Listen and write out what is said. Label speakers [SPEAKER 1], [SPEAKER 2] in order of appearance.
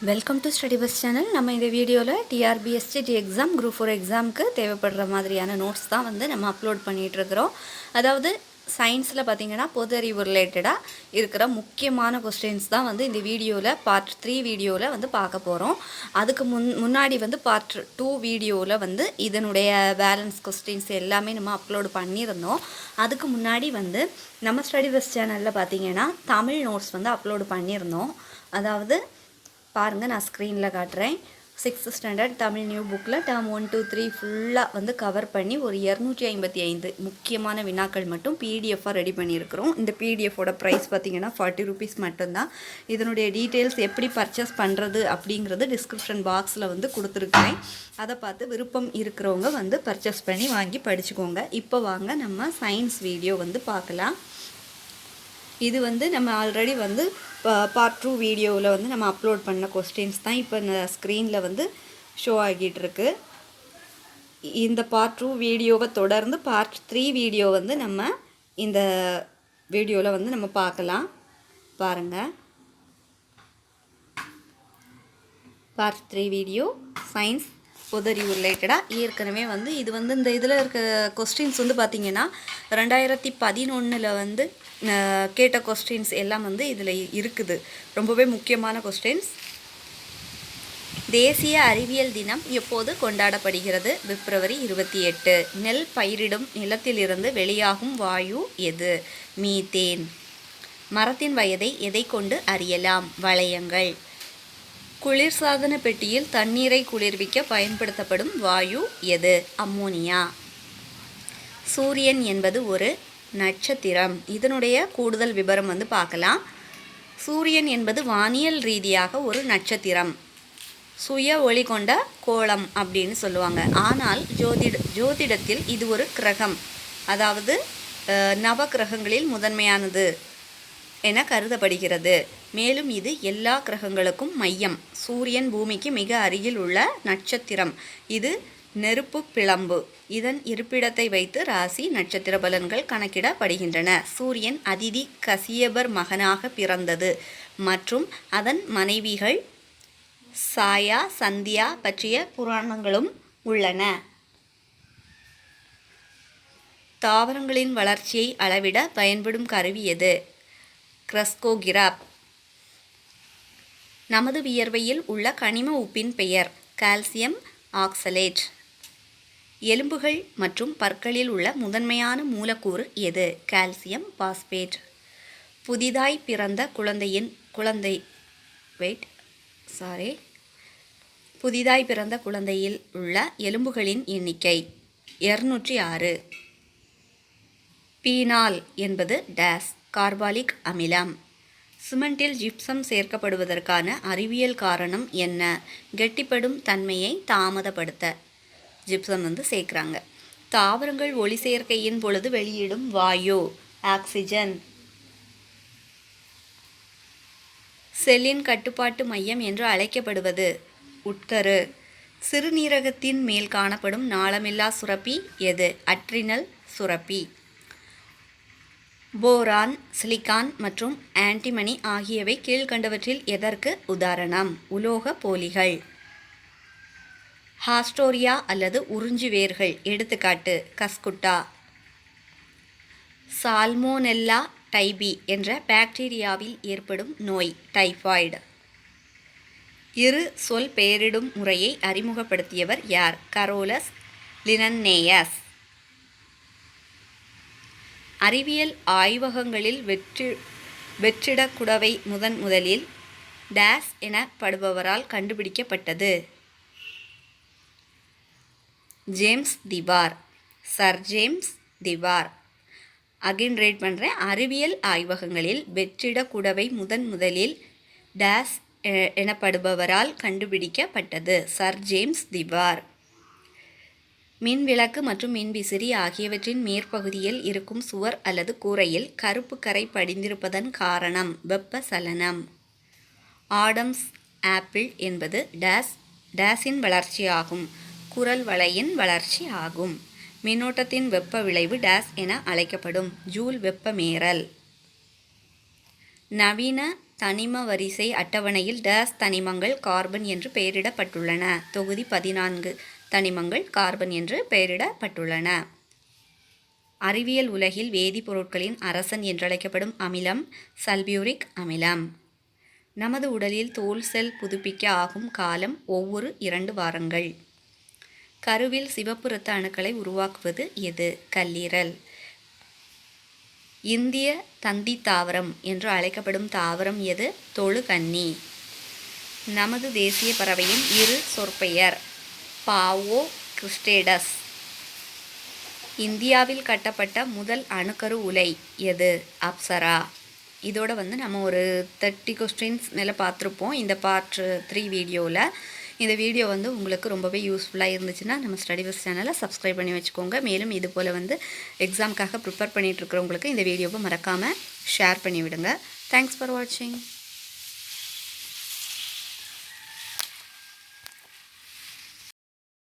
[SPEAKER 1] Welcome to study bus channel. நம்ம இந்த வீடியோவில் டிஆர்பிஎஸ்சி எக்ஸாம் குரூப் 4 எக்ஸாமுக்கு தேவைப்படுற மாதிரியான நோட்ஸ் தான் வந்து நம்ம அப்லோட் பண்ணிகிட்ருக்குறோம். அதாவது சயின்ஸில் பார்த்திங்கன்னா பொது அறிவு ரிலேட்டடாக இருக்கிற முக்கியமான கொஸ்டின்ஸ் தான் வந்து இந்த வீடியோவில் பார்ட் 3 வீடியோவில் வந்து பார்க்க போகிறோம். அதுக்கு முன்னாடி வந்து பார்ட் 2 வீடியோவில் வந்து இதனுடைய பேலன்ஸ் கொஸ்டின்ஸ் எல்லாமே நம்ம அப்லோடு பண்ணியிருந்தோம். அதுக்கு முன்னாடி வந்து நம்ம ஸ்டடி பஸ் சேனலில் பார்த்திங்கன்னா தமிழ் நோட்ஸ் வந்து அப்லோடு பண்ணியிருந்தோம். அதாவது பாருங்கள், நான் ஸ்க்ரீனில் காட்டுறேன். 6th ஸ்டாண்டர்ட் தமிழ் நியூ புக்கில் டேர்ம் 1, 2, 3 ஃபுல்லாக வந்து கவர் பண்ணி ஒரு 255 முக்கியமான வினாக்கள் மட்டும் பிடிஎஃபாக ரெடி பண்ணியிருக்கிறோம். இந்த பிடிஎஃபோட ப்ரைஸ் பார்த்திங்கன்னா 40 ரூபீஸ் மட்டும்தான். இதனுடைய டீட்டெயில்ஸ் எப்படி பர்ச்சேஸ் பண்ணுறது அப்படிங்கிறது டிஸ்கிரிப்ஷன் பாக்ஸில் வந்து கொடுத்துருக்கேன். அதை பார்த்து விருப்பம் இருக்கிறவங்க வந்து பர்ச்சேஸ் பண்ணி வாங்கி படிச்சுக்கோங்க. இப்போ வாங்க நம்ம சயின்ஸ் வீடியோ வந்து பார்க்கலாம். இது வந்து நம்ம ஆல்ரெடி வந்து பார்ட் 2 வீடியோவில் வந்து நம்ம அப்லோட் பண்ண கொஸ்டின்ஸ் தான் இப்போ ஸ்க்ரீனில் வந்து ஷோ ஆகிட்டுருக்கு. இந்த பார்ட் 2 வீடியோவை தொடர்ந்து பார்ட் 3 வீடியோ வந்து நம்ம இந்த வீடியோவில் வந்து நம்ம பார்க்கலாம். பாருங்கள், பார்ட் 3 வீடியோ சயின்ஸ் பொதறிவு ரிலேட்டடாக ஏற்கனவே வந்து இது வந்து இந்த இதில் இருக்க கொஸ்டின்ஸ் வந்து பார்த்திங்கன்னா 2011 வந்து கேட்ட கொஸ்டின்ஸ் எல்லாம் வந்து இதில் இருக்குது. ரொம்பவே முக்கியமான கொஸ்டின்ஸ். தேசிய அறிவியல் தினம் எப்போது கொண்டாடப்படுகிறது? பிப்ரவரி 28. நெல் பயிரிடும் நிலத்திலிருந்து வெளியாகும் வாயு எது? மீத்தேன். மரத்தின் வயதை எதை கொண்டு அறியலாம்? வளையங்கள். குளிர்சாதன பெட்டியில் தண்ணீரை குளிர்விக்க பயன்படுத்தப்படும் வாயு எது? அம்மோனியா. சூரியன் என்பது ஒரு நட்சத்திரம். இதனுடைய கூடுதல் விவரம் வந்து பார்க்கலாம். சூரியன் என்பது வானியல் ரீதியாக ஒரு நட்சத்திரம், சுய ஒளி கொண்ட கோளம் அப்படின்னு சொல்லுவாங்க. ஆனால் ஜோதிடத்தில் இது ஒரு கிரகம், அதாவது நவ கிரகங்களில் முதன்மையானது என கருதப்படுகிறது. மேலும் இது எல்லா கிரகங்களுக்கும் மையம். சூரியன் பூமிக்கு மிக அருகில் உள்ள நட்சத்திரம். இது நெருப்பு பிழம்பு. இதன் இருப்பிடத்தை வைத்து ராசி நட்சத்திர பலன்கள் கணக்கிடப்படுகின்றன. சூரியன் அதிதி கசியபர் மகனாக பிறந்தது மற்றும் அதன் மனைவிகள் சாயா சந்தியா பற்றிய புராணங்களும் உள்ளன. தாவரங்களின் வளர்ச்சியை அளவிட பயன்படும் கருவி எது? கிரஸ்கோகிராப். நமது வியர்வையில் உள்ள கனிம உப்பின் பெயர் கால்சியம் ஆக்சலேட். எலும்புகள் மற்றும் பற்களில் உள்ள முதன்மையான மூலக்கூறு எது? Calcium phosphate. புதிதாய் பிறந்த குழந்தையில் உள்ள எலும்புகளின் எண்ணிக்கை 206. பீனால் என்பது டேஸ் கார்பாலிக் அமிலம். சிமெண்டில் ஜிப்சம் சேர்க்கப்படுவதற்கான அறிவியல் காரணம் என்ன? கெட்டிப்படும் தன்மையை தாமதப்படுத்த ஜிப்சம் வந்து சேர்க்குறாங்க. தாவரங்கள் ஒளி சேர்க்கையின் பொழுது வெளியிடும் வாயு ஆக்சிஜன். செல்லின் கட்டுப்பாட்டு மையம் என்று அழைக்கப்படுவது உட்கரு. சிறுநீரகத்தின் மேல் காணப்படும் நாளமில்லா சுரப்பி எது? அட்ரினல் சுரப்பி. போரான், சிலிக்கான் மற்றும் ஆன்டிமனி ஆகியவை கீழ்கண்டவற்றில் எதற்கு உதாரணம்? உலோக போலிகள். ஹாஸ்டோரியா அல்லது உறிஞ்சி வேர்கள். எடுத்துக்காட்டு கஸ்குட்டா. சால்மோனெல்லா டைபி என்ற பாக்டீரியாவில் ஏற்படும் நோய் டைபாய்டு. இரு சொல் பெயரிடும் முறையை அறிமுகப்படுத்தியவர் யார்? கரோலஸ் லினன்னேயஸ். அறிவியல் ஆய்வகங்களில் வெற்றிடக்குடவை முதலில் டேஸ் எனப்படுபவரால் கண்டுபிடிக்கப்பட்டது. ஜேம்ஸ் திவார். சர் ஜேம்ஸ் திவார். அகைன் ரீட் பண்ணுறேன். அறிவியல் ஆய்வகங்களில் வெற்றிடக்குடவை முதலில் டேஸ் எனப்படுபவரால் கண்டுபிடிக்கப்பட்டது. சர் ஜேம்ஸ் திவார். மின் விளக்கு மற்றும் மின்விசிறி ஆகியவற்றின் மேற்பகுதியில் இருக்கும் சுவர் அல்லது கூரையில் கருப்பு கரை படிந்திருப்பதன் காரணம் வெப்ப சலனம். ஆடம்ஸ் ஆப்பிள் என்பது டேஸின் வளர்ச்சியாகும். குரல் வளையின் வளர்ச்சி ஆகும். மின்னோட்டத்தின் வெப்ப விளைவு டேஸ் என அழைக்கப்படும். ஜூல் வெப்ப மீறல். நவீன தனிம வரிசை அட்டவணையில் டேஸ் தனிமங்கள் கார்பன் என்று பெயரிடப்பட்டுள்ளன. தொகுதி 14 தனிமங்கள் கார்பன் என்று பெயரிடப்பட்டுள்ளன. அறிவியல் உலகில் வேதிப்பொருட்களின் அரசன் என்றழைக்கப்படும் அமிலம் சல்பியூரிக் அமிலம். நமது உடலில் தோல் செல் புதுப்பிக்க ஆகும் காலம் ஒவ்வொரு 2 வாரங்கள். கருவில் சிவப்பு இரத்த அணுக்களை உருவாக்குவது எது? கல்லீரல். இந்திய தந்தி தாவரம் என்று அழைக்கப்படும் தாவரம் எது? தொழுகன்னி. நமது தேசிய பறவையின் இரு சொற்பெயர் பாவோ கிறிஸ்டேடஸ். இந்தியாவில் கட்டப்பட்ட முதல் அணுக்கரு உலை எது? அப்சரா. இதோட நம்ம ஒரு 30 கொஸ்டின்ஸ் மேலே பார்த்துருப்போம் இந்த பார்ட் 3 வீடியோவில். இந்த வீடியோ உங்களுக்கு ரொம்பவே யூஸ்ஃபுல்லாக இருந்துச்சுன்னா நம்ம ஸ்டடிவர்ஸ் சேனலை சப்ஸ்கிரைப் பண்ணி வச்சுக்கோங்க. மேலும் இது போல் எக்ஸாமுக்காக ப்ரிப்பேர் பண்ணிகிட்ருக்கிறவங்களுக்கு இந்த வீடியோவை மறக்காமல் ஷேர் பண்ணி விடுங்க. தேங்க்ஸ் ஃபார் வாட்சிங்.